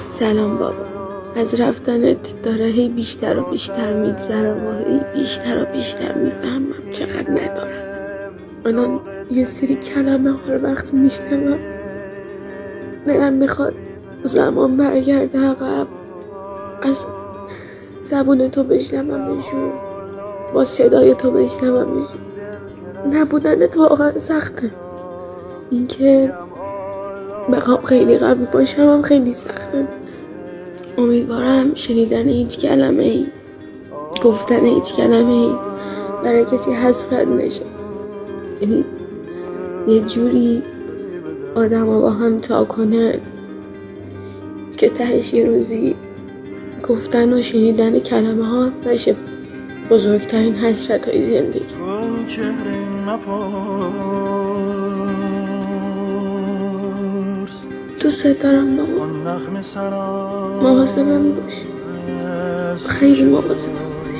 سلام بابا. از رفتنت داره هی بیشتر و بیشتر میگذره و هی بیشتر و بیشتر میفهمم چقدر ندارم. الان یه سری کلمه ها رو وقتی میشنوم دلم میخواد زمان برگرده عقب، از زبون تو بشنومشون، با صدای تو بشنومشون. نبودنت واقعا سخته. اینکه بخوام خیلی قوی باشم هم خیلی سخته. امیدوارم شنیدن هیچ کلمه ای، گفتن هیچ کلمه ای برای کسی حسرت نشه. یعنی یه جوری آدم ها با هم تا کنن که تهش یه روزی گفتن و شنیدن کلمه ها نشه بزرگترین حسرت های زندگی. دوست دارم بابا. مواظبم باش، خیلی مواظبم باش.